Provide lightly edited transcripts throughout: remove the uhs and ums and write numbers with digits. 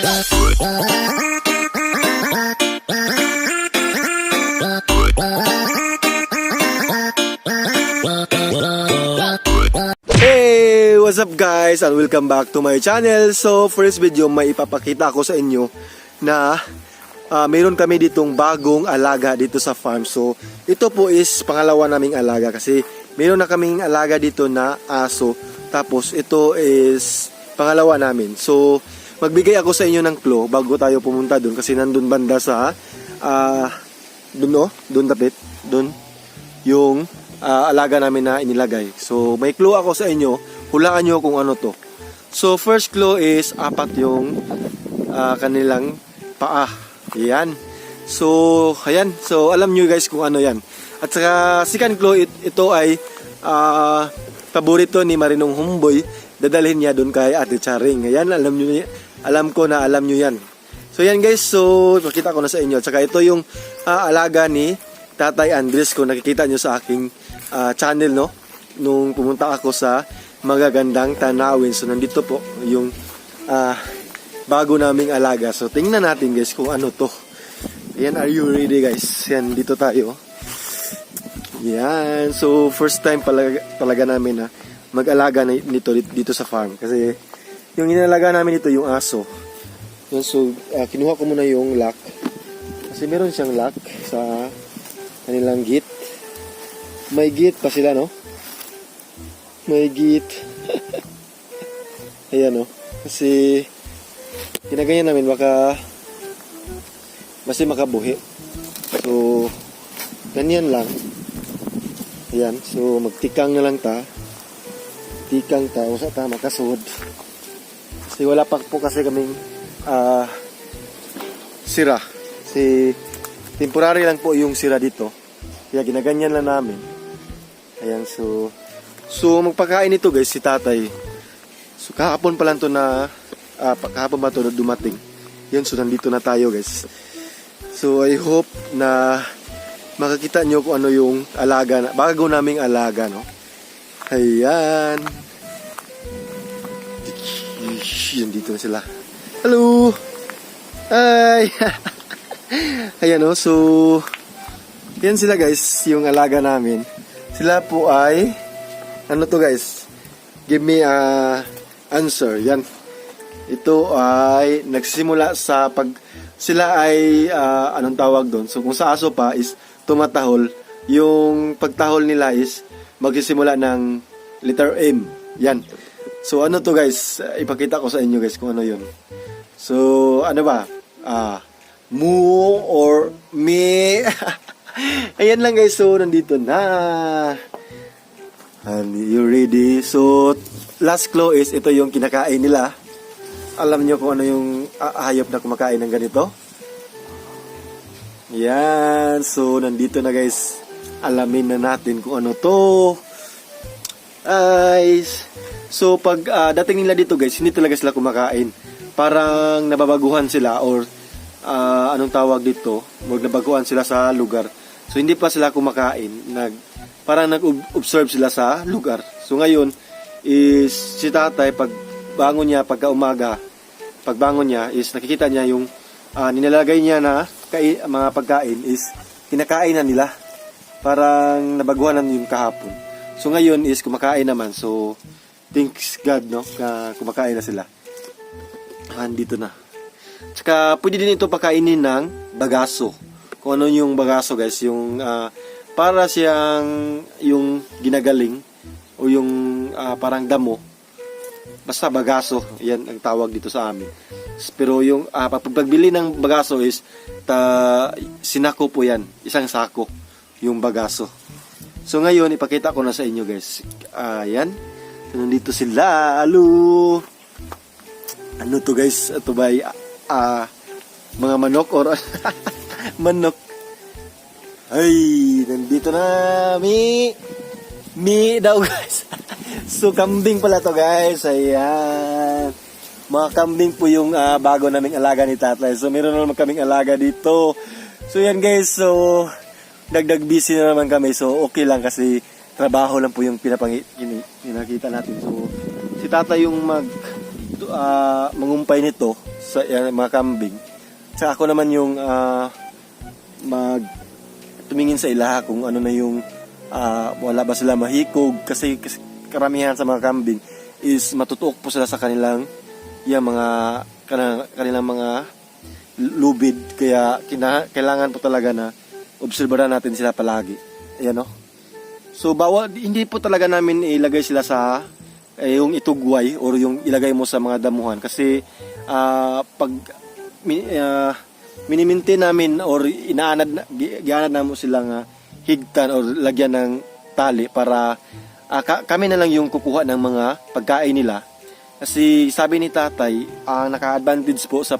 Hey! What's up guys? And welcome back to my channel. So first video may ipapakita ko sa inyo na mayroon kami ditong bagong alaga dito sa farm. So ito po is pangalawa naming alaga kasi mayroon na kaming alaga dito na aso. Tapos ito is pangalawa namin. So magbigay ako sa inyo ng clue bago tayo pumunta doon kasi nandun banda sa doon tapit doon yung alaga namin na inilagay. So may clue ako sa inyo, hulaan nyo kung ano to. So first clue is apat yung kanilang paa. Yan. So ayan, so alam nyo guys kung ano yan. At saka second clue, ito ay paborito ni Marinong Homeboy. Dadalhin niya doon kay Ate Charing. Ayan, alam ko na alam nyo yan. So yan guys, so makita ko na sa inyo. At saka ito yung alaga ni Tatay Andres, kung nakikita nyo sa aking channel, no? Nung pumunta ako sa magagandang tanawin. So nandito po yung bago naming alaga. So tingnan natin guys kung ano to. Yan, are you ready guys? Yan, dito tayo. Yan, so first time talaga namin na mag-alaga nito dito sa farm. Kasi yung inalaga namin ito yung aso. Yan, so kinuha ko muna yung lock. Kasi meron siyang lock sa kanilang gate. May gate pa sila, no? May gate. Ayan, no? Kasi ginaganyan namin baka makabuhi. So ganyan lang. Ayan, so magtikang na lang ta. Tikang ta, usa ta makasud. Kasi wala pa po kasi kaming sira. Kasi temporary lang po yung sira dito. Kaya ginaganyan lang namin. Ayan, so magpakain ito guys si tatay. So kahapon pa lang to na kahapon ba to dumating. Yan, so nandito na tayo guys. So I hope na makakita nyo kung ano yung alaga, bago naming alaga, no? Ayan. Yan, dito na sila. Hello! Hi! Ayan, no? So yan sila guys, yung alaga namin. Sila po ay ano to guys? Give me a answer. Yan. Ito ay nagsisimula sa sila ay anong tawag doon? So kung sa aso pa is tumatahol, yung pagtahol nila is magsisimula ng letter M. Yan. So ano to guys? Ipakita ko sa inyo guys kung ano yun. So ano ba? Mu or me. Ayan lang guys, so nandito na. And you ready? So last clue is ito yung kinakain nila. Alam nyo kung ano yung hayop na kumakain ng ganito? Yan, so nandito na guys. Alamin na natin kung ano to. So pag dating nila dito guys, hindi talaga sila kumakain. Parang nababaguhan sila or anong tawag dito? Nabaguhan sila sa lugar. So hindi pa sila kumakain, parang nag-observe sila sa lugar. So ngayon is si tatay pagbangon niya pagbangon niya is nakikita niya yung nilalagay niya na mga pagkain is kinakain na nila. Parang nabaguhan na yung kahapon. So ngayon is kumakain naman. So thanks God, no, kumakain na sila. Andito na. Tsaka pwede din ito pakainin ng bagaso. Kung ano yung bagaso guys, yung para siyang yung ginagaling o yung parang damo. Basta bagaso, yan ang tawag dito sa amin. Pero yung pagbili ng bagaso is sinako po yan, isang sako yung bagaso. So ngayon ipakita ko na sa inyo guys. Yan. So, nandito sila. Hello. Ano to guys? Ito ba mga manok or manok? Ay, nandito na mi daw guys. So kambing pala to guys. Ayan, mga kambing po yung bago naming alaga ni tatay. So meron naman kaming alaga dito. So yan guys, so dagdag busy na naman kami. So okay lang kasi trabaho lang po yung pinakita natin. So si tatay yung mangumpay nito. sa mga kambing. Sa ako naman yung mag tumingin sa ilaha kung ano na yung wala ba sila mahikog kasi karamihan sa mga kambing is matutuok po sila sa kanilang kanilang mga lubid, kaya kailangan po talaga na obserbahan natin sila palagi. Ayan, no? So hindi po talaga namin ilagay sila sa yung itugway or yung ilagay mo sa mga damuhan kasi pag minimintin namin or gianad na mo silang higtan or lagyan ng tali para kami na lang yung kukuha ng mga pagkain nila. Kasi sabi ni tatay, ang naka-advantage po sa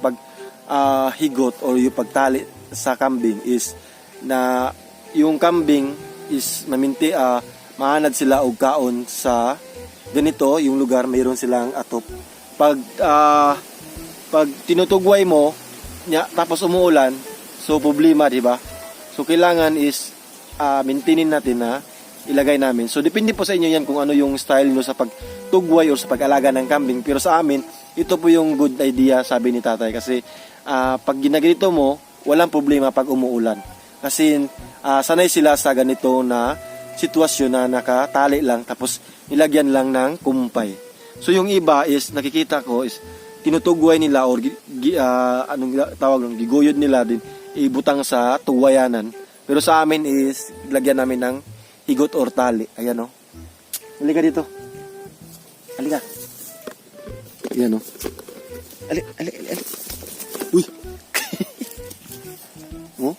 higot or yung pagtali sa kambing is na yung kambing is maanad sila og kaon sa ganito yung lugar, mayroon silang atop. Pag tinutugway mo tapos umuulan, so problema, di ba? So kailangan is maintainin natin na ilagay namin. So depende po sa inyo yan kung ano yung style nyo sa pagtugway or sa pag-alaga ng kambing. Pero sa amin, ito po yung good idea, sabi ni tatay. Kasi pag ginaganito mo, walang problema pag umuulan. Kasi sanay sila sa ganito na sitwasyon na nakatali lang tapos nilagyan lang ng kumpay. So yung iba is nakikita ko is tinutugway nila or anong tawag ng giguyod nila din ibutang sa tuwayanan. Pero sa amin is lagyan namin ng higot or tali. Ayan, o. Halika dito. Halika. Ayan, o. Ali. Uy. Oh,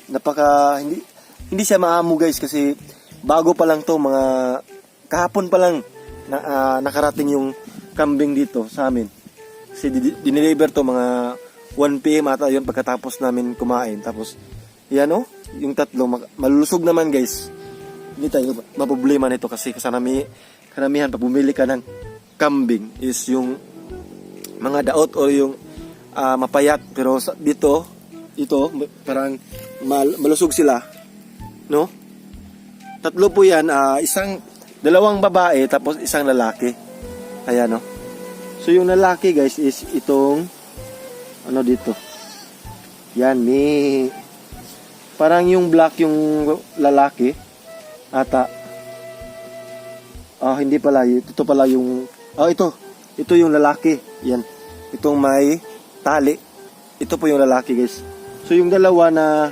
hindi siya maamo, guys, kasi bago pa lang to, mga kahapon pa lang nakarating yung kambing dito sa amin. Kasi dineliver to mga 1 PM ata yun pagkatapos namin kumain. Tapos, yan, o, yung tatlo, malulusog naman, guys. Hindi tayo maproblema nito kasi karamihan pag bumili ka ng kambing is yung mga daot o yung mapayat. Pero dito parang malusog sila, no? Tatlo po yan, dalawang babae tapos isang lalaki. Ayan, no? So yung lalaki, guys, is itong dito. Yan, parang yung black yung lalaki ata. Hindi pala, ito pala yung ito yung lalaki. Yan. Itong may tali. Ito po yung lalaki, guys. So yung dalawa na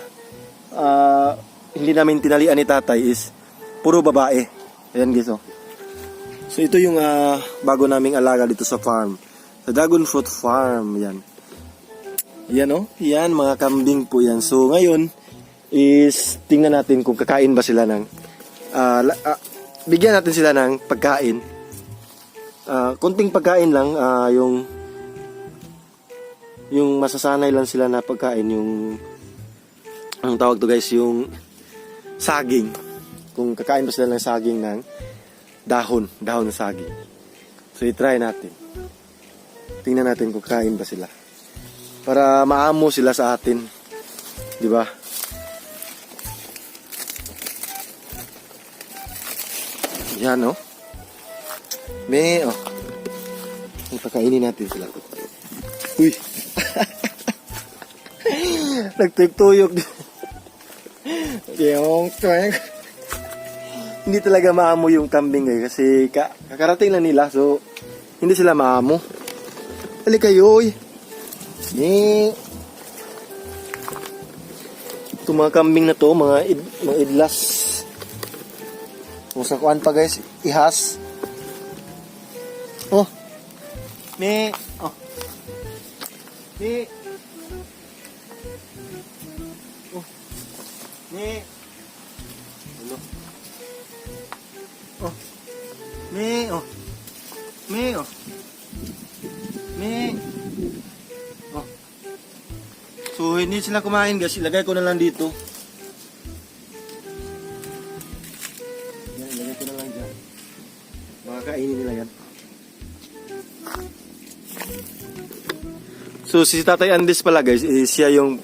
hindi namin tinalian ni tatay is puro babae. Ayan, guys, oh. So ito yung bago naming alaga dito sa farm. Sa Dragon Fruit Farm. Yan. Yan, oh. Yan, mga kambing po yan. So ngayon is tingnan natin kung kakain ba sila ng bigyan natin sila ng pagkain. Konting pagkain lang, yung masasanay lang sila na pagkain, yung ang tawag to, guys, yung saging. Kung kakain ba sila ng saging ng dahon ng saging. So i-try natin. Tingnan natin kung kakain ba sila. Para maamo sila sa atin. Di ba? Yan, oh. Ipakainin natin sila. Uy. Nagtuyok-tuyok. Hindi talaga maamo yung kambing, guys, kasi kakarating lang nila, so hindi sila maamo. Halika kayo, uy. Itong mga kambing na to, mga idlas. Kung sa kuan pa, guys, ihas. Oh. Oh. Oh. Hello. Oh. Oh. Oh. Oh. So, hindi sila kumain, guys. Ilagay ko na lang dito. Yan, ilagay ko na lang dyan. Makakainin nila yan. So, si Tatay Andes pala, guys, siya yung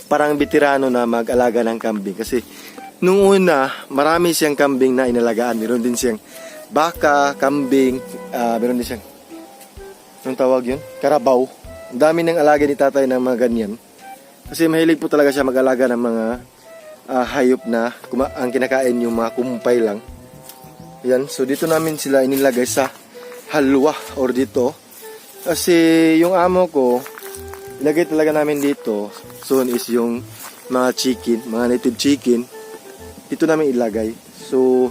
parang veterano na mag-alaga ng kambing. Kasi, nung una, marami siyang kambing na inalagaan. Meron din siyang baka, kambing, meron din siyang, anong tawag yun? Karabaw. Ang dami ng alaga ni tatay ng mga ganyan. Kasi mahilig po talaga siya mag-alaga ng mga hayop na ang kinakain yung mga kumpay lang. Yan, so dito namin sila inilagay sa halwa or dito. Kasi yung amo ko, ilagay talaga namin dito. Soon is yung mga chicken, mga native chicken. Dito namin ilagay. So,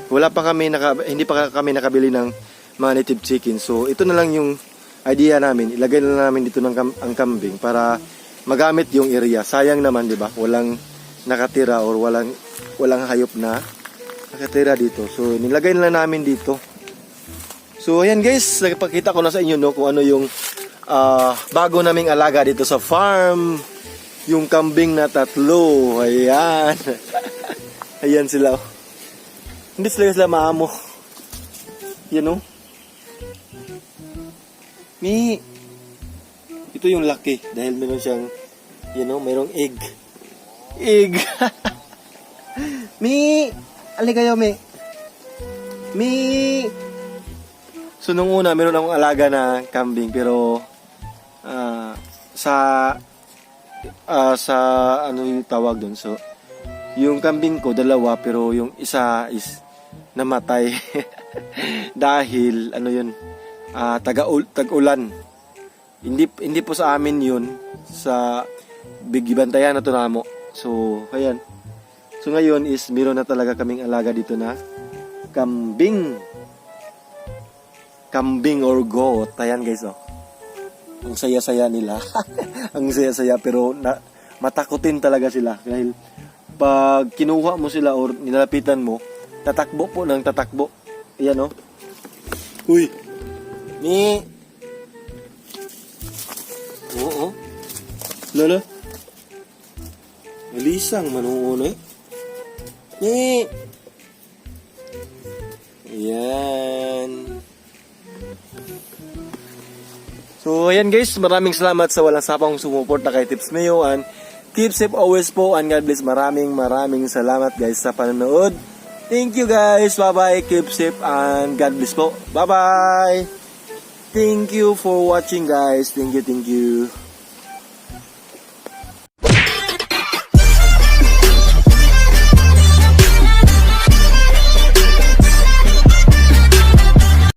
hindi pa kami nakabili ng mga native chicken. So, ito na lang yung idea namin. Ilagay na lang namin dito ang kambing para magamit yung area. Sayang naman, di ba? Walang nakatira or walang hayop na nakatira dito. So, nilagay na lang namin dito. So, ayan guys, nagpakita ko na sa inyo no, kung ano yung bago naming alaga dito sa farm. Yung kambing na 3. Ayan. Ayan sila. Hindi sila maamo. Yan o. Ito yung laki dahil meron siyang mayroong egg. Ali kayo, So nung una meron akong alaga na kambing pero sa ano yung tawag doon. So yung kambing ko 2 pero yung isa is namatay dahil tag-ulan. Hindi po sa amin yun, sa Bigibantayan na Tunamo. So ayan. So ngayon is meron na talaga kaming alaga dito na kambing or goat. Ayan guys, oh. Ang saya-saya nila. Ang saya-saya pero matakutin talaga sila dahil pag kinuha mo sila or nilalapitan mo, tatakbo po ng tatakbo. Ayan, oh. Uy. Oo. Lala. Malisang manuuna eh. Ayan. So, ayan guys, maraming salamat sa walang sapang sumuporta kay Tips Mayo and keep safe always po and God bless. Maraming salamat guys sa panonood. Thank you guys. Bye-bye. Keep safe and God bless po. Bye-bye. Thank you for watching guys. Thank you.